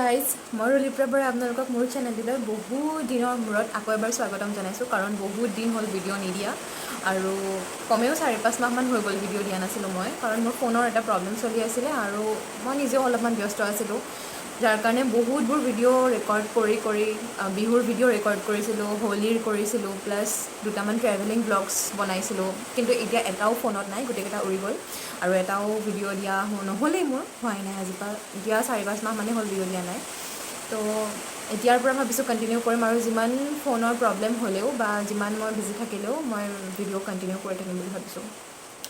Guys মই ৰলিপ্ৰা বৰাই আপোনালোকক মোৰ চেনেলটোলৈ বহুত দিনৰ মূৰত আকৌ এবাৰ স্বাগতম জনাইছোঁ কাৰণ বহুত দিন হ'ল ভিডিঅ' নিদিয়া আৰু কমেও 4-5 মাহমান হৈ গ'ল ভিডিঅ' দিয়া নাছিলোঁ মই কাৰণ মোৰ ফোনৰ এটা প্ৰব্লেম চলি আছিলে আৰু মই নিজেও অলপমান ব্যস্ত আছিলোঁ যাৰ কাৰণে বহুতবোৰ ভিডিঅ' ৰেকৰ্ড কৰি বিহুৰ ভিডিঅ' ৰেকৰ্ড কৰিছিলোঁ হোলীৰ কৰিছিলোঁ প্লাছ দুটামান ট্ৰেভেলিং ব্লগছ বনাইছিলোঁ কিন্তু এতিয়া এটাও ফোনত নাই গোটেইকেইটা উৰি গ'ল আৰু এটাও ভিডিঅ' দিয়া নহ'লেই মোৰ হোৱাই নাই আজিৰ পৰা এতিয়া 4-5 মাহ মানে হ'ল ভিডিঅ' দিয়া নাই তো এতিয়াৰ পৰা ভাবিছোঁ কণ্টিনিউ কৰিম আৰু যিমান ফোনৰ প্ৰব্লেম হ'লেও বা যিমান মই বিজি থাকিলেও মই ভিডিঅ' কণ্টিনিউ কৰি থাকিম বুলি ভাবিছোঁ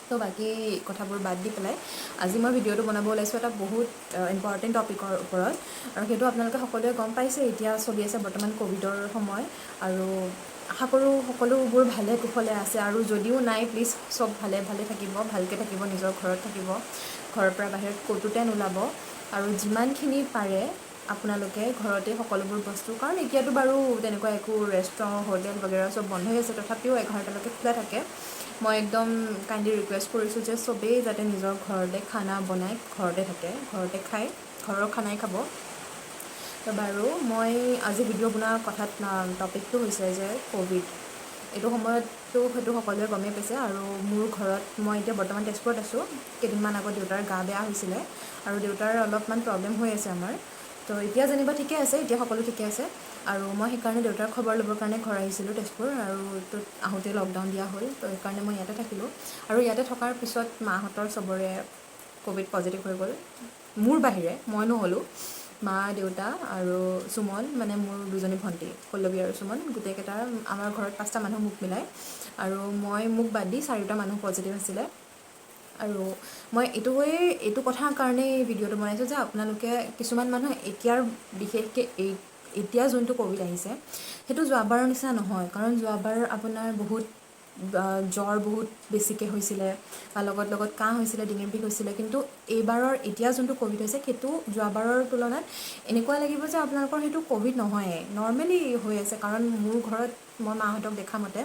তো বাকী কথাবোৰ বাদ দি পেলাই আজি মই ভিডিঅ'টো বনাব ওলাইছোঁ এটা বহুত ইম্পৰ্টেণ্ট টপিকৰ ওপৰত আৰু সেইটো আপোনালোকে সকলোৱে গম পাইছে এতিয়া চলি আছে বৰ্তমান ক'ভিডৰ সময় আৰু আশা কৰোঁ সকলোবোৰ ভালে কুশলে আছে আৰু যদিও নাই প্লিজ চব ভালে থাকিব ভালকৈ থাকিব নিজৰ ঘৰত থাকিব ঘৰৰ পৰা বাহিৰত ক'তোতে নোলাব আৰু যিমানখিনি পাৰে আপোনালোকে ঘৰতে সকলোবোৰ বস্তু কাৰণ এতিয়াতো বাৰু তেনেকুৱা একো ৰেষ্টুৰেণ্ট হোটেল বগেৰা চব বন্ধই আছে তথাপিও 11টালৈকে খোলা থাকে মই একদম কাইণ্ডলি ৰিকুৱেষ্ট কৰিছোঁ যে চবেই যাতে নিজৰ ঘৰতে খানা বনাই ঘৰতে থাকে ঘৰতে খায় ঘৰৰ খানাই খাব তো বাৰু মই আজি ভিডিঅ' বনোৱা কথাত টপিকটো হৈছে যে ক'ভিড এইটো সময়ততো সেইটো সকলোৱে গমেই পাইছে আৰু মোৰ ঘৰত মই এতিয়া বৰ্তমান তেজপুৰত আছোঁ কেইদিনমান আগত দেউতাৰ গা বেয়া হৈছিলে আৰু দেউতাৰ অলপমান প্ৰব্লেম হৈ আছে আমাৰ তো এতিয়া যেনিবা ঠিকে আছে এতিয়া সকলো ঠিকে আছে আৰু মই সেইকাৰণে দেউতাৰ খবৰ ল'বৰ কাৰণে ঘৰ আহিছিলোঁ তেজপুৰ আৰু তো আহোঁতে লকডাউন দিয়া হ'ল তো সেইকাৰণে মই ইয়াতে থাকিলোঁ আৰু ইয়াতে থকাৰ পিছত মাহঁতৰ চবৰে ক'ভিড পজিটিভ হৈ গ'ল মোৰ বাহিৰে মই নহ'লোঁ মা দেউতা আৰু সুমন মানে মোৰ দুজনী ভণ্টি পল্লৱী আৰু সুমন গোটেইকেইটা আমাৰ ঘৰত 5টা মানুহ মোক মিলাই আৰু মোক বাদ দি 4টা মানুহ পজিটিভ আছিলে আৰু মই এইটো কথাৰ কাৰণেই ভিডিঅ'টো বনাইছোঁ যে আপোনালোকে কিছুমান মানুহ এতিয়াৰ বিশেষকৈ এতিয়া যোনটো ক'ভিড আহিছে সেইটো যোৱাবাৰৰ নিচিনা নহয় কাৰণ যোৱাবাৰ আপোনাৰ বহুত জ্বৰ বহুত বেছিকৈ হৈছিলে বা লগত কাহ হৈছিলে ডিঙিৰ বিষ হৈছিলে কিন্তু এইবাৰৰ এতিয়া যোনটো ক'ভিড হৈছে সেইটো যোৱাবাৰৰ তুলনাত এনেকুৱা লাগিব যে আপোনালোকৰ সেইটো ক'ভিড নহয়েই নৰ্মেলি হৈ আছে কাৰণ মোৰ ঘৰত মই মাহঁতক দেখা মতে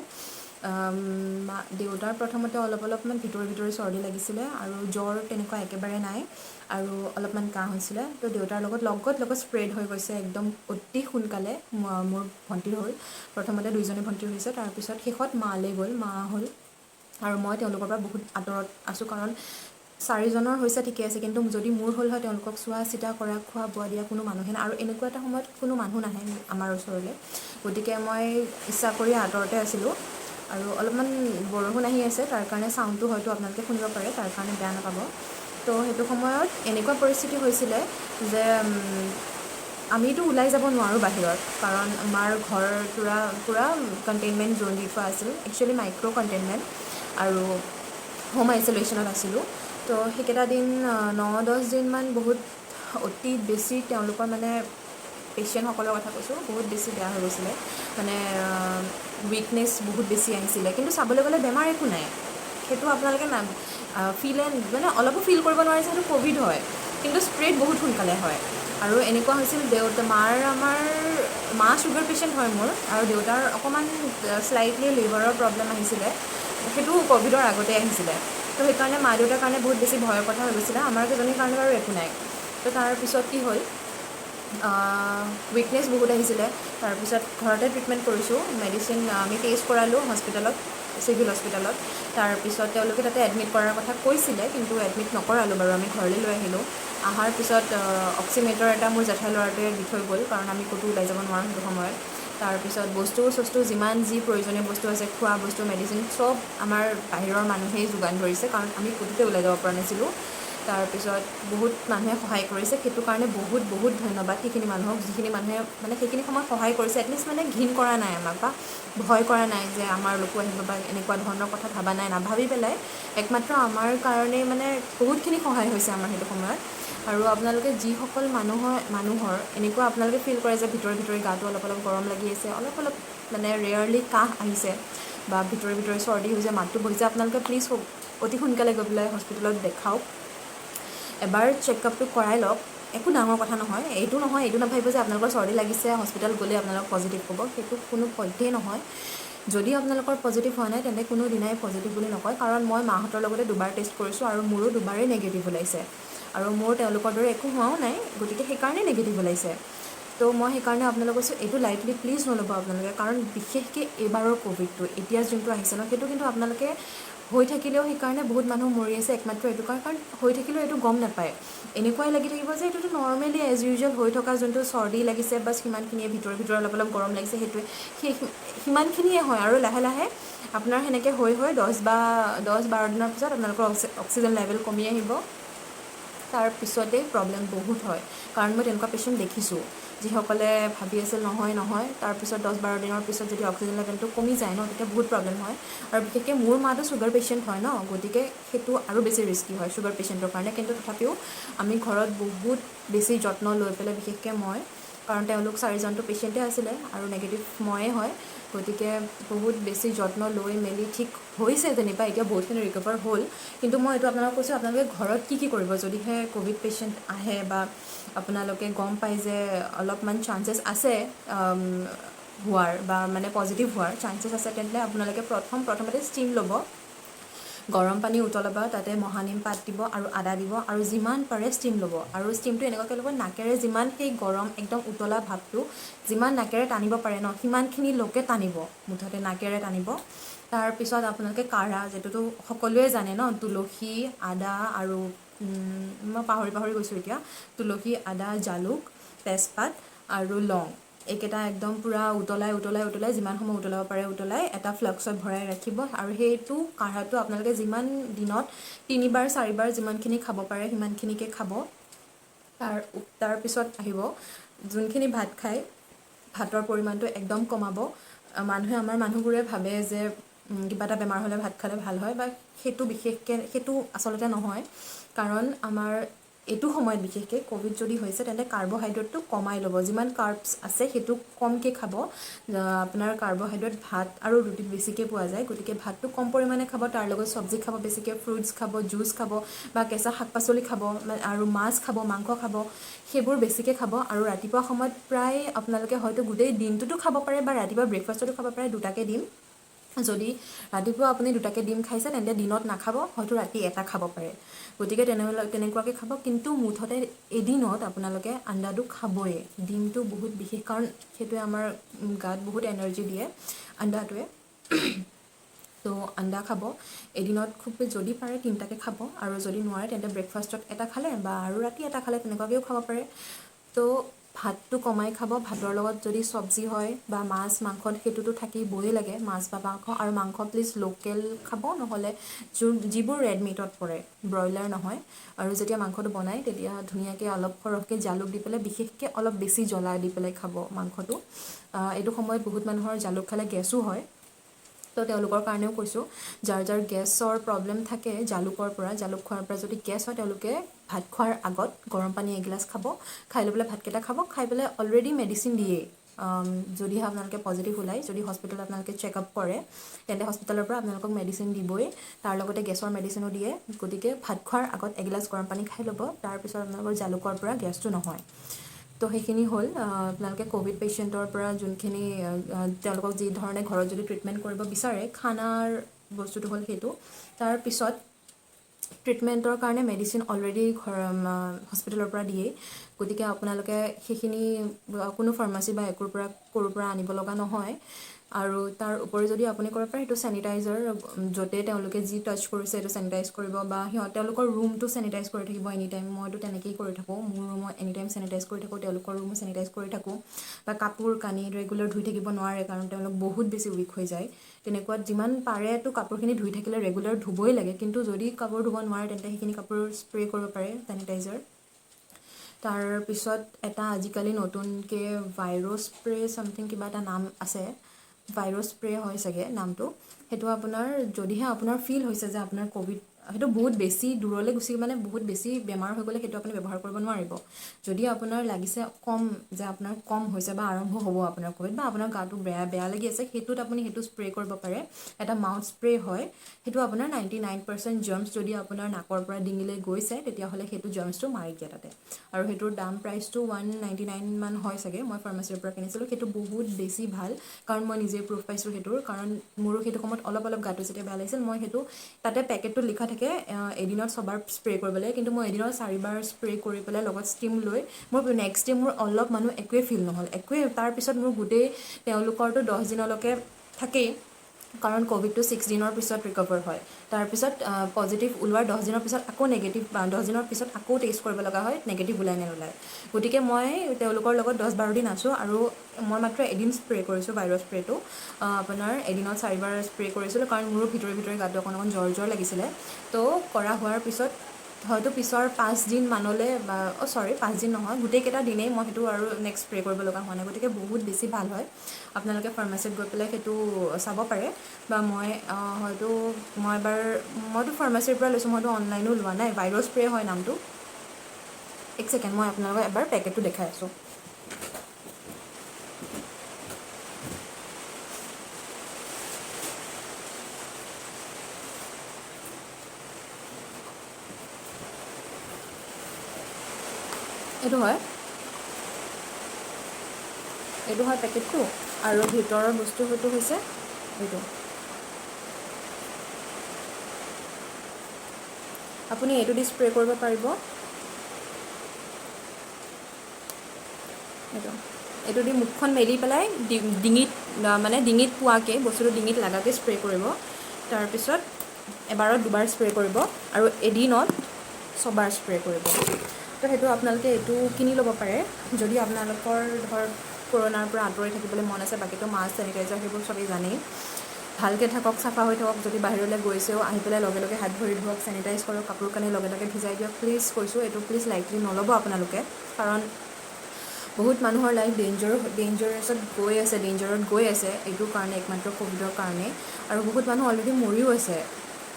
দেউতাৰ প্ৰথমতে অলপমান ভিতৰি চৰ্দি লাগিছিলে আৰু জ্বৰ তেনেকুৱা একেবাৰে নাই আৰু অলপমান কাহ হৈছিলে তো দেউতাৰ লগত স্প্ৰেড হৈ গৈছে একদম অতি সোনকালে মোৰ ভণ্টিৰ হ'ল প্ৰথমতে 2জনী ভণ্টিৰ হৈছে তাৰপিছত শেষত মালৈ গ'ল মা হ'ল আৰু মই তেওঁলোকৰ পৰা বহুত আঁতৰত আছোঁ কাৰণ 4জনৰ হৈছে ঠিকে আছে কিন্তু যদি মোৰ হ'ল হয় তেওঁলোকক চোৱা চিতা কৰা খোৱা বোৱা দিয়া কোনো মানুহে নাই আৰু এনেকুৱা এটা সময়ত কোনো মানুহ নাহে আমাৰ ওচৰলৈ গতিকে মই ইচ্ছা কৰি আঁতৰতে আছিলোঁ আৰু অলপমান বৰষুণ আহি আছে তাৰ কাৰণে চাউণ্ডটো হয়তো আপোনালোকে শুনিব পাৰে তাৰ কাৰণে বেয়া নাপাব তো সেইটো সময়ত এনেকুৱা পৰিস্থিতি হৈছিলে যে আমিতো ওলাই যাব নোৱাৰোঁ বাহিৰত কাৰণ আমাৰ ঘৰ পূৰা কণ্টেইনমেণ্ট জ'ন দি থোৱা আছিল একচুৱেলি মাইক্ৰ' কণ্টেইনমেণ্ট আৰু হোম আইচলেশ্যনত আছিলোঁ তো সেইকেইটা দিন 9-10 দিনমান বহুত অতি বেছি তেওঁলোকৰ মানে পেচেণ্টসকলৰ কথা কৈছোঁ বহুত বেছি বেয়া হৈ গৈছিলে মানে উইকনেছ বহুত বেছি আহিছিলে কিন্তু চাবলৈ গ'লে বেমাৰ একো নাই সেইটো আপোনালোকে মানে অলপো ফিল কৰিব নোৱাৰে যে সেইটো ক'ভিড হয় কিন্তু স্প্ৰেড বহুত সোনকালে হয় আৰু এনেকুৱা হৈছিল আমাৰ মা চুগাৰ পেচেণ্ট হয় মোৰ আৰু দেউতাৰ অকণমান শ্লাইটলি লিভাৰৰ প্ৰব্লেম আহিছিলে সেইটো ক'ভিডৰ আগতে আহিছিলে তো সেইকাৰণে মা দেউতাৰ কাৰণে বহুত বেছি ভয়ৰ কথা হৈ গৈছিলে আমাৰ কেইজনীৰ কাৰণে বাৰু একো নাই তো তাৰপিছত কি হ'ল উইকনেছ বহুত আহিছিলে তাৰপিছত ঘৰতে ট্ৰিটমেণ্ট কৰিছোঁ মেডিচিন আমি টেষ্ট কৰালোঁ হস্পিটেলত চিভিল হস্পিটেলত তাৰপিছত তেওঁলোকে তাতে এডমিট কৰাৰ কথা কৈছিলে কিন্তু এডমিট নকৰালোঁ বাৰু আমি ঘৰলৈ লৈ আহিলোঁ অহাৰ পিছত অক্সিমিটাৰ এটা মোৰ জেঠাই ল'ৰাটোৱে দি থৈ গ'ল কাৰণ আমি ক'তো ওলাই যাব নোৱাৰোঁ সেইটো সময়ত তাৰপিছত বস্তু যিমান যি প্ৰয়োজনীয় বস্তু আছে খোৱা বস্তু মেডিচিন চব আমাৰ বাহিৰৰ মানুহেই যোগান ধৰিছে কাৰণ আমি ক'তোতে ওলাই যাব পৰা নাছিলোঁ তাৰপিছত বহুত মানুহে সহায় কৰিছে সেইটো কাৰণে বহুত ধন্যবাদ সেইখিনি মানুহক যিখিনি মানুহে মানে সেইখিনি সময়ত সহায় কৰিছে এটলিষ্ট মানে ঘিণ কৰা নাই আমাক বা ভয় কৰা নাই যে আমাৰ লোকো আহিব বা এনেকুৱা ধৰণৰ কথা ভাবা নাই নাভাবি পেলাই একমাত্ৰ আমাৰ কাৰণেই মানে বহুতখিনি সহায় হৈছে আমাৰ সেইটো সময়ত আৰু আপোনালোকে যিসকল মানুহৰ এনেকুৱা আপোনালোকে ফিল কৰে যে ভিতৰি গাটো অলপ গৰম লাগি আছে অলপ মানে ৰেয়াৰলি কাহ আহিছে বা ভিতৰি চৰ্দি হৈছে মাতটো বহিছে আপোনালোকে প্লিজ অতি সোনকালে গৈ পেলাই হস্পিটেলত দেখাওক এবাৰ চেকআপটো কৰাই লওক একো ডাঙৰ কথা নহয় এইটো নাভাবিব যে আপোনালোকৰ চৰ্দি লাগিছে হস্পিটেল গ'লে আপোনালোক পজিটিভ হ'ব সেইটো কোনো পধ্যেই নহয় যদি আপোনালোকৰ পজিটিভ হোৱা নাই তেন্তে কোনো দিনাই পজিটিভ বুলি নকয়, কাৰণ মই মাহঁতৰ লগতে দুবাৰ টেষ্ট কৰিছোঁ আৰু মোৰো দুবাৰেই নিগেটিভ ওলাইছে আৰু মোৰ তেওঁলোকৰ দৰে একো হোৱাও নাই, গতিকে সেইকাৰণে নিগেটিভ ওলাইছে। তো মই সেইকাৰণে আপোনালোকক কৈছোঁ এইটো লাইটলি প্লিজ নল'ব আপোনালোকে, কাৰণ বিশেষকৈ এইবাৰৰ ক'ভিডটো এতিয়া যোনটো আহিছে ন সেইটো কিন্তু আপোনালোকে হৈ থাকিলেও সেইকাৰণে বহুত মানুহ মৰি আছে একমাত্ৰ এইটো কাৰণ হৈ থাকিলেও এইটো গম নাপায়, এনেকুৱাই লাগি থাকিব যে এইটোতো নৰ্মেলি এজ ইউজুৱেল হৈ থকা যোনটো চৰ্দি লাগিছে বাছ সিমানখিনিয়ে ভিতৰে অলপ গৰম লাগিছে সেইটোৱে সিমানখিনিয়ে হয় আৰু লাহে লাহে আপোনাৰ সেনেকৈ হৈ 10-12 দিনৰ পিছত আপোনালোকৰ অক্সিজেন লেভেল কমি আহিব, তাৰপিছতেই প্ৰব্লেম বহুত হয়। কাৰণ মই তেনেকুৱা পেচেণ্ট দেখিছোঁ যিসকলে ভাবি আছিল নহয় তাৰপিছত 10-12 দিনৰ পিছত যদি অক্সিজেন লেভেলটো কমি যায় ন তেতিয়া বহুত প্ৰব্লেম হয়। আৰু বিশেষকৈ মোৰ মাটো ছুগাৰ পেচেণ্ট হয় ন, গতিকে সেইটো আৰু বেছি ৰিস্কি হয় ছুগাৰ পেচেণ্টৰ কাৰণে, কিন্তু তথাপিও আমি ঘৰত বহুত বেছি যত্ন লৈ পেলাই, বিশেষকৈ মই, কাৰণ তেওঁলোক 4জনটো পেচেণ্টে আছিলে আৰু নেগেটিভ ময়ে হয়, গতিকে বহুত বেছি যত্ন লৈ মেলি ঠিক হৈছে যেনিবা এতিয়া বহুতখিনি ৰিকভাৰ হ'ল। কিন্তু মই এইটো আপোনালোকক কৈছোঁ আপোনালোকে ঘৰত কি কৰিব যদিহে ক'ভিড পেচেণ্ট আহে বা আপোনালোকে গম পায় যে অলপমান চান্সেছ আছে হোৱাৰ বা মানে পজিটিভ হোৱাৰ চান্সেছ আছে, তেন্তে আপোনালোকে প্ৰথমতে ষ্টিম ল'ব, গৰম পানী উতলাব, তাতে মহানিম পাত দিব আৰু আদা দিব আৰু যিমান পাৰে ষ্টিম ল'ব। আৰু ষ্টিমটো এনেকুৱাকৈ ল'ব নাকেৰে যিমান সেই গৰম একদম উতলা ভাৱটো যিমান নাকেৰে টানিব পাৰে ন সিমানখিনিলৈকে টানিব, মুঠতে নাকেৰে টানিব। তাৰপিছত আপোনালোকে কাঢ়া, যিটোতো সকলোৱে জানে ন, তুলসী, আদা আৰু মই পাহৰি গৈছোঁ এতিয়া, তুলসী, আদা, জালুক, তেজপাত আৰু লং, এইকেইটা একদম পূৰা উতলাই যিমান সময় উতলাব পাৰে উতলাই এটা ফ্লাক্সত ভৰাই ৰাখিব। আৰু সেইটো কাঢ়াটো আপোনালোকে যিমান দিনত 3-4বাৰ যিমানখিনি খাব পাৰে সিমানখিনিকে খাব। তাৰপিছত আহিব যোনখিনি ভাত খায় ভাতৰ পৰিমাণটো একদম কমাব। আমাৰ মানুহবোৰে ভাবে যে কিবা এটা বেমাৰ হ'লে ভাত খালে ভাল হয়, বা সেইটো আচলতে নহয়, কাৰণ আমাৰ এইটো সময়ত বিশেষকৈ ক'ভিড যদি হৈছে তেন্তে কাৰ্বহাইড্ৰেটটো কমাই ল'ব, যিমান কাৰ্বছ আছে সেইটো কমকৈ খাব। আপোনাৰ কাৰ্বহাইড্ৰেট ভাত আৰু ৰুটিত বেছিকৈ পোৱা যায়, গতিকে ভাতটো কম পৰিমাণে খাব, তাৰ লগত চব্জি খাব, বেছিকৈ ফ্ৰুটছ খাব, জুচ খাব বা কেঁচা শাক পাচলি খাব আৰু মাছ খাব, মাংস খাব, সেইবোৰ বেছিকৈ খাব। আৰু ৰাতিপুৱা সময়ত প্ৰায় আপোনালোকে হয়তো গোটেই দিনটোতো খাব পাৰে বা ৰাতিপুৱা ব্ৰেকফাষ্টতো খাব পাৰে 2টাকৈ ডিম। যদি ৰাতিপুৱা আপুনি 2টাকৈ ডিম খাইছে তেন্তে দিনত নাখাব, হয়তো ৰাতি এটা খাব পাৰে, গতিকে তেনেকুৱাকৈ খাব। কিন্তু মুঠতে এদিনত আপোনালোকে আণ্ডাটো খাবই, ডিমটো বহুত বিশেষ, কাৰণ সেইটোৱে আমাৰ গাত বহুত এনাৰ্জি দিয়ে আণ্ডাটোৱে। তো আণ্ডা খাব এদিনত, খুব যদি পাৰে 3টাকৈ খাব, আৰু যদি নোৱাৰে তেন্তে ব্ৰেকফাষ্টত এটা খালে বা আৰু ৰাতি এটা খালে তেনেকুৱাকৈও খাব পাৰে। তো ভাতটো কমাই খাব, ভাতৰ লগত যদি চব্জি হয় বা মাছ মাংস সেইটোতো থাকিবই লাগে, মাছ বা মাংস, আৰু মাংস প্লিজ লোকেল খাব, নহ'লে যিবোৰ ৰেড মিটত পৰে, ব্ৰইলাৰ নহয়। আৰু যেতিয়া মাংসটো বনায় তেতিয়া ধুনীয়াকৈ অলপ সৰহকৈ জালুক দি পেলাই, বিশেষকৈ অলপ বেছি জ্বলা দি পেলাই খাব মাংসটো। এইটো সময়ত বহুত মানুহৰ জালুক খালে গেছো হয়, তো তেওঁলোকৰ কাৰণেও কৈছোঁ, যাৰ গেছৰ প্ৰব্লেম থাকে জালুক খোৱাৰ পৰা যদি গেছ হয় তেওঁলোকে ভাত খোৱাৰ আগত গৰম পানী এগিলাচ খাব, খাই লৈ পেলাই ভাতকেইটা খাব, খাই পেলাই অলৰেডি মেডিচিন দিয়েই, যদিহে আপোনালোকে পজিটিভ ওলায়, যদি হস্পিটেলত আপোনালোকে চেকআপ কৰে তেন্তে হস্পিটেলৰ পৰা আপোনালোকক মেডিচিন দিবই, তাৰ লগতে গেছৰ মেডিচিনো দিয়ে। গতিকে ভাত খোৱাৰ আগত এগিলাচ গৰম পানী খাই ল'ব, তাৰপিছত আপোনালোকৰ জালুকৰ পৰা গেছটো নহয়। তো সেইখিনি হ'ল আপোনালোকে ক'ভিড পেচেণ্টৰ পৰা যোনখিনি তেওঁলোকক যি ধৰণে ঘৰত যদি ট্ৰিটমেণ্ট কৰিব বিচাৰে, খানাৰ বস্তুটো হ'ল সেইটো। তাৰপিছত ট্ৰিটমেণ্টৰ কাৰণে মেডিচিন অলৰেডি হস্পিটেলৰ পৰা দিয়েই, গতিকে আপোনালোকে সেইখিনি কোনো ফাৰ্মাচী বা ক'ৰ পৰা আনিব লগা নহয়। আৰু তাৰ উপৰি যদি আপুনি কৰিব পাৰে সেইটো চেনিটাইজাৰ, য'তে তেওঁলোকে যি টাচ কৰিছে সেইটো চেনিটাইজ কৰিব, বা তেওঁলোকৰ ৰুমটো চেনিটাইজ কৰি থাকিব এনিটাইম। মইতো তেনেকেই কৰি থাকোঁ, মোৰ ৰুমত এনিটাইম চেনিটাইজ কৰি থাকোঁ, তেওঁলোকৰ ৰুমো চেনিটাইজ কৰি থাকোঁ। বা কাপোৰ কানি ৰেগুলাৰ ধুই থাকিব নোৱাৰে, কাৰণ তেওঁলোক বহুত বেছি উইক হৈ যায়। তেনেকুৱাত যিমান পাৰেতো কাপোৰখিনি ধুই থাকিলে ৰেগুলাৰ ধুবই লাগে, কিন্তু যদি কাপোৰ ধুব নোৱাৰে তেন্তে সেইখিনি কাপোৰ স্প্ৰে' কৰিব পাৰে চেনিটাইজাৰ। তাৰপিছত এটা আজিকালি নতুনকৈ ভাইৰাছ স্প্ৰে চামথিং কিবা এটা নাম আছে, ভাইৰাছ স্প্ৰে হয় চাগে নামটো, সেইটো আপোনাৰ যদিহে আপোনাৰ ফিল হৈছে যে আপোনাৰ ক'ভিড সেইটো বহুত বেছি দূৰলৈ গুচি মানে বহুত বেছি বেমাৰ হৈ গ'লে সেইটো আপুনি ব্যৱহাৰ কৰিব নোৱাৰিব। যদি আপোনাৰ লাগিছে কম যে আপোনাৰ কম হৈছে বা আৰম্ভ হ'ব আপোনাৰ ক'ভিড বা আপোনাৰ গাটো বেয়া লাগি আছে, সেইটোত আপুনি সেইটো স্প্ৰে কৰিব পাৰে। এটা মাউথ স্প্ৰে হয়, সেইটো আপোনাৰ 99% জাৰ্মছ যদি আপোনাৰ নাকৰ পৰা ডিঙিলৈ গৈছে তেতিয়াহ'লে সেইটো জাৰ্মছটো মাৰি দিয়ে তাতে। আৰু সেইটোৰ দাম প্ৰাইচটো 199 মান হয় চাগে, মই ফাৰ্মাচীৰ পৰা কিনিছিলোঁ। সেইটো বহুত বেছি ভাল, কাৰণ মই নিজে প্ৰুফ পাইছোঁ সেইটোৰ, কাৰণ মোৰো সেইটো সময়ত অলপ গাটো যেতিয়া বেয়া লাগিছিল, মই সেইটো তাতে পেকেটটোত লিখা থাকে এদিনত ছবাৰ স্প্ৰে কৰিব লাগে, কিন্তু মই এদিনত 4বাৰ স্প্ৰে কৰি পেলাই লগত ষ্টিম লৈ মোৰ নেক্সট ডে মোৰ অলপ একোৱেই ফিল নহ'ল, একোৱেই। তাৰপিছত মোৰ গোটেই তেওঁলোকৰতো 10 দিনলৈকে থাকেই, কাৰণ ক'ভিডটো 6 দিনৰ পিছত ৰিকভাৰ হয়। তাৰপিছত পজিটিভ ওলোৱাৰ 10 দিনৰ পিছত আকৌ নেগেটিভ 10 দিনৰ পিছত আকৌ টেষ্ট কৰিব লগা হয়, নেগেটিভ ওলাই নে নোলায়। গতিকে মই তেওঁলোকৰ লগত 10-12 দিন আছোঁ, আৰু মই মাত্ৰ এদিন স্প্ৰে কৰিছোঁ ভাইৰাছ স্প্ৰেটো। আপোনাৰ এদিনত 4বাৰ স্প্ৰে কৰিছিলোঁ, কাৰণ মোৰো ভিতৰে গাটো অকণ জ্বৰ লাগিছিলে। তো কৰা হোৱাৰ পিছত হয়তো পিছৰ 5 দিন মানলৈ বা 5 দিন নহয়, গোটেইকেইটা দিনেই মই সেইটো আৰু নেক্সট স্প্ৰে কৰিব লগা হোৱা নাই। গতিকে বহুত বেছি ভাল হয়। আপোনালোকে ফাৰ্মাচীত গৈ পেলাই সেইটো চাব পাৰে, বা মইতো ফাৰ্মাচীৰ পৰা লৈছোঁ, মইতো অনলাইনো লোৱা নাই। ভাইৰাছ স্প্ৰে হয় নামটো। এক ছেকেণ্ড, মই আপোনালোকক এবাৰ পেকেটটো দেখাই আছোঁ। এইটো হয় পেকেটটো, আৰু ভিতৰৰ বস্তু হয়তো হৈছে এইটো। আপুনি এইটো দি স্প্ৰে কৰিব পাৰিব। এইটো দি মুখখন মেলি পেলাই ডিঙিত পোৱাকৈ, বস্তুটো ডিঙিত লাগাকৈ স্প্ৰে কৰিব। তাৰপিছত এবাৰত 2বাৰ স্প্ৰে কৰিব, আৰু এদিনত 6বাৰ স্প্ৰে কৰিব। তো সেইটো আপোনালোকে এইটো কিনি ল'ব পাৰে, যদি আপোনালোকৰ কৰোণাৰ পৰা আঁতৰি থাকিবলৈ মন আছে। বাকীতো মাস্ক, চেনিটাইজাৰ সেইবোৰ চবেই জানেই। ভালকৈ থাকক, চাফা হৈ থাকক। যদি বাহিৰলৈ গৈছেও, আহি পেলাই লগে হাত ভৰি ধুৱক, চেনিটাইজ কৰক, কাপোৰ কানি লগে ভিজাই দিয়ক। প্লিজ কৈছোঁ, এইটো প্লিজ লাইটলি নল'ব আপোনালোকে, কাৰণ বহুত মানুহৰ লাইফ ডেঞ্জাৰত গৈ আছে এইটোৰ কাৰণে, একমাত্ৰ ক'ভিডৰ কাৰণে। আৰু বহুত মানুহ অলৰেডি মৰিও আছে।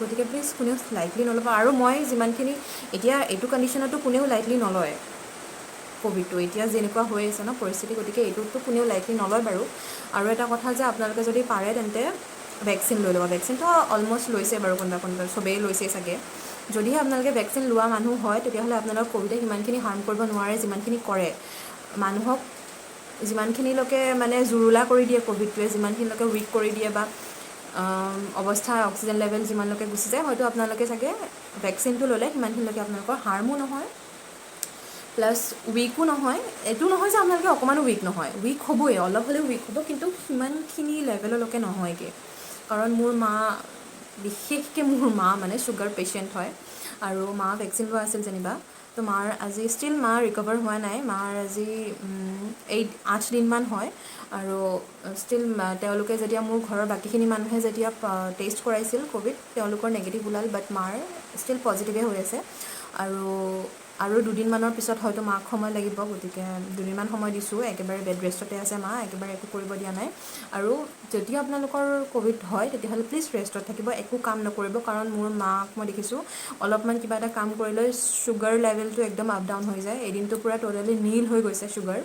গতিকে প্লিজ কোনেও লাইটলি নল'ব। আৰু মই যিমানখিনি এতিয়া এইটো কণ্ডিশ্যনতো কোনেও লাইটলি নলয় ক'ভিডটো, এতিয়া যেনেকুৱা হৈ আছে ন পৰিস্থিতি। গতিকে এইটোতো কোনেও লাইটলি নলয় বাৰু। আৰু এটা কথা যে আপোনালোকে যদি পাৰে তেন্তে ভেকচিন লৈ ল'ব। ভেকচিনটো অলম'ষ্ট লৈছে বাৰু, কোনোবা চবেই লৈছে চাগে। যদিহে আপোনালোকে ভেকচিন লোৱা মানুহ হয়, তেতিয়াহ'লে আপোনালোকক ক'ভিডে সিমানখিনি হাৰ্ম কৰিব নোৱাৰে যিমানখিনি কৰে। মানুহক যিমানখিনিলৈকে জুৰুলা কৰি দিয়ে ক'ভিডটোৱে, যিমানখিনিলৈকে উইক কৰি দিয়ে, বা অক্সিজেন লেভেল যিমানলৈকে গুচি যায়, হয়তো আপোনালোকে চাগে ভেকচিনটো ল'লে সিমানখিনিলৈকে আপোনালোকৰ হাৰ্মো নহয়, প্লাছ উইকো নহয়। এইটো নহয় যে আপোনালোকে অকণমানো উইক নহয়, উইক হ'বই, অলপ হ'লেও উইক হ'ব, কিন্তু সিমানখিনি লেভেললৈকে নহয়গৈ। কাৰণ বিশেষকৈ মোৰ মা চুগাৰ পেচেণ্ট হয়, আৰু মা ভেকচিন লোৱা আছিল যেনিবা। তো মাৰ আজি ষ্টিল ৰিকভাৰ হোৱা নাই। মাৰ আজি 8 দিনমান হয়, আৰু ষ্টিল তেওঁলোকে যেতিয়া মোৰ ঘৰৰ বাকীখিনি মানুহে যেতিয়া টেষ্ট কৰাইছিল ক'ভিড, তেওঁলোকৰ নেগেটিভ ওলাল, বাট মাৰ ষ্টিল পজিটিভে হৈ আছে। আৰু 2 দিনমানৰ পিছত হয়তো মাক সময় লাগিব। গতিকে 2 দিনমান সময় দিছোঁ। একেবাৰে বেড ৰেষ্টতে আছে মা, একেবাৰে একো কৰিব দিয়া নাই। আৰু যদি আপোনালোকৰ ক'ভিড হয়, তেতিয়াহ'লে প্লিজ ৰেষ্টত থাকিব, একো কাম নকৰিব। কাৰণ মোৰ মাক মই দেখিছোঁ, অলপমান কিবা এটা কাম কৰিলে চুগাৰ লেভেলটো একদম আপ ডাউন হৈ যায়। এদিনটো পূৰা ট'টেলি নীল হৈ গৈছে চুগাৰ।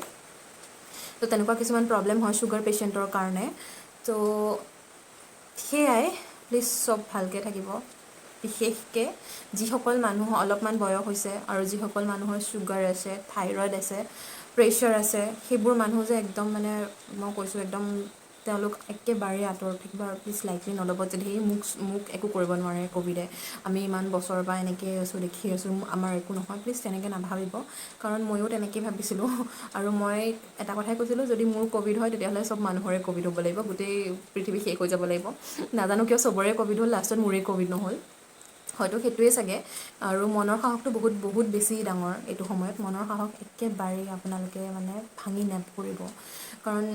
তো তেনেকুৱা কিছুমান প্ৰব্লেম হয় চুগাৰ পেচেণ্টৰ কাৰণে। তো সেয়াই, প্লিজ চব ভালকৈ থাকিব। বিশেষকৈ যিসকল মানুহ অলপমান বয়স হৈছে, আৰু যিসকল মানুহৰ চুগাৰ আছে, থাইৰইড আছে, প্ৰেছাৰ আছে, সেইবোৰ মানুহ যে একদম মই কৈছোঁ, একদম তেওঁলোক একেবাৰে আঁতৰত থাকিব। আৰু প্লিজ লাইটলি নল'ব যে মোক একো কৰিব নোৱাৰে ক'ভিডে, আমি ইমান বছৰৰ পৰা এনেকৈ আছোঁ, দেখি আছোঁ, আমাৰ একো নহয়। প্লিজ তেনেকৈ নাভাবিব, কাৰণ ময়ো তেনেকৈ ভাবিছিলোঁ। আৰু মই এটা কথাই কৈছিলোঁ, যদি মোৰ ক'ভিড হয় তেতিয়াহ'লে চব মানুহৰে ক'ভিড হ'ব লাগিব, গোটেই পৃথিৱী শেষ হৈ যাব লাগিব। নাজানো কিয় চবৰে ক'ভিড হ'ল, লাষ্টত মোৰেই ক'ভিড নহ'ল। হয়তো সেইটোৱে চাগে। আৰু মনৰ সাহসটো বহুত বেছি ডাঙৰ এইটো সময়ত। মনৰ সাহস একেবাৰেই আপোনালোকে ভাঙি নপৰিব, কাৰণ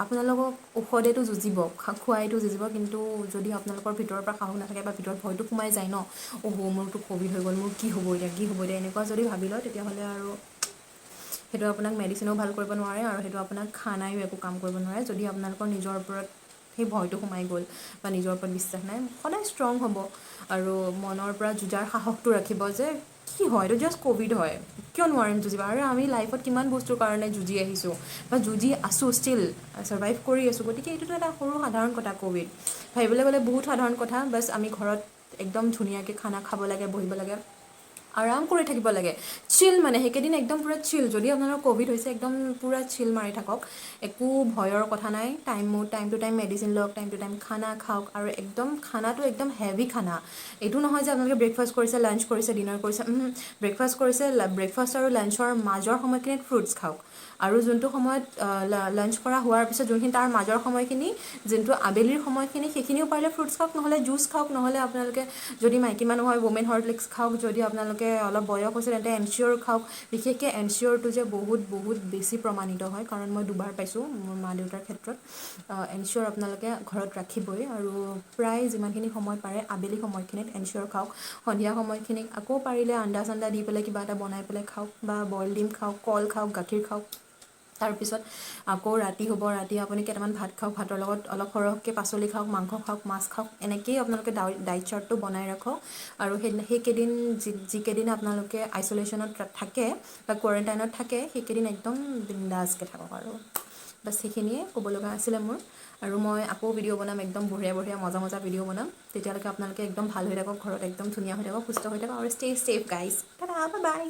আপোনালোকক ঔষধেতো যুঁজিব, খোৱাইতো যুঁজিব, কিন্তু যদি আপোনালোকৰ ভিতৰৰ পৰা সাহস নাথাকে, বা ভিতৰত ভয়টো সোমাই যায় ন, মোৰতো ক'ভিড হৈ গ'ল, মোৰ কি হ'ব এতিয়া, এনেকুৱা যদি ভাবি লয়, তেতিয়াহ'লে আৰু সেইটো আপোনাক মেডিচিনেও ভাল কৰিব নোৱাৰে, আৰু সেইটো আপোনাক খানায়ো একো কাম কৰিব নোৱাৰে। যদি আপোনালোকৰ নিজৰ ওপৰত সেই ভয়টো সোমাই গ'ল বা নিজৰ ওপৰত বিশ্বাস নাই, সদায় ষ্ট্ৰং হ'ব আৰু মনৰ পৰা যুঁজাৰ সাহসটো ৰাখিব যে কি হয়, এইটো জাষ্ট ক'ভিড হয়, কিয় নোৱাৰিম যুঁজিব। আৰু আমি লাইফত কিমান বস্তুৰ কাৰণে যুঁজি আহিছোঁ বা যুঁজি আছোঁ, ষ্টিল ছাৰ্ভাইভ কৰি আছোঁ। গতিকে এইটোতো এটা সৰু সাধাৰণ কথা ক'ভিড, ভাবিবলৈ গ'লে বহুত সাধাৰণ কথা। বাছ আমি ঘৰত একদম ধুনীয়াকৈ খানা খাব লাগে, বহিব লাগে, আৰাম কৰি থাকিব লাগে, চিল মানে সেইকেইদিন একদম পূৰা চিল। যদি আপোনালোকৰ ক'ভিড হৈছে একদম পূৰা চিল মাৰি থাকক, একো ভয়ৰ কথা নাই। টাইম টু টাইম মেডিচিন লওক, টাইম টু টাইম খানা খাওক, আৰু একদম খানাটো একদম হেভি খানা। এইটো নহয় যে আপোনালোকে ব্ৰেকফাষ্ট কৰিছে, লাঞ্চ কৰিছে, ডিনাৰ কৰিছে, ব্ৰেকফাষ্ট কৰিছে, ব্ৰেকফাষ্ট আৰু লাঞ্চৰ মাজৰ সময়খিনিত ফ্ৰুটছ খাওক, আৰু যোনটো সময়ত লাঞ্চ কৰা হোৱাৰ পিছত যোনখিনি তাৰ মাজৰ সময়খিনি, যোনটো আবেলিৰ সময়খিনি, সেইখিনিও পাৰিলে ফ্ৰুটছ খাওক, নহ'লে জুচ খাওক, নহ'লে আপোনালোকে যদি মাইকী মানুহ হয় ৱমেন হৰলিক্স খাওক, যদি আপোনালোকে অলপ বয়স হৈছে তেন্তে এনচিয়'ৰ খাওক। বিশেষকৈ এনচিয়'ৰটো যে বহুত বহুত বেছি প্ৰমাণিত হয়, কাৰণ মই দুবাৰ পাইছোঁ মোৰ মা দেউতাৰ ক্ষেত্ৰত। এনচিয়'ৰ আপোনালোকে ঘৰত ৰাখিবই, আৰু প্ৰায় যিমানখিনি সময় পাৰে আবেলি সময়খিনিত এনচিয়'ৰ খাওক। সন্ধিয়া সময়খিনিত আকৌ পাৰিলে আন্দা চান্দা দি পেলাই কিবা এটা বনাই পেলাই খাওক, বা বইল ডিম খাওক, কল খাওক, গাখীৰ খাওক। তাৰপিছত আকৌ ৰাতি হ'ব, ৰাতি আপুনি কেইটামান ভাত খাওক, ভাতৰ লগত অলপ সৰহকৈ পাচলি খাওক, মাংস খাওক, মাছ খাওক। এনেকৈয়ে আপোনালোকে ডাইট চাৰ্টটো বনাই ৰাখক। আৰু সেইকেইদিন যিকেইদিন আপোনালোকে আইচলেশ্যনত থাকে বা কোৱাৰেণ্টাইনত থাকে, সেইকেইদিন একদম বিন্দাছকৈ থাকক। আৰু বাছ সেইখিনিয়ে ক'ব লগা আছিলে মোৰ। আৰু মই আকৌ ভিডিঅ' বনাম, একদম বঢ়িয়া বঢ়িয়া মজা মজা ভিডিঅ' বনাম। তেতিয়ালৈকে আপোনালোকে একদম ভাল হৈ থাকক, ঘৰত একদম ধুনীয়া হৈ থাকক, সুস্থ হৈ থাকক, আৰু stay safe guys. Tata, bye বাই।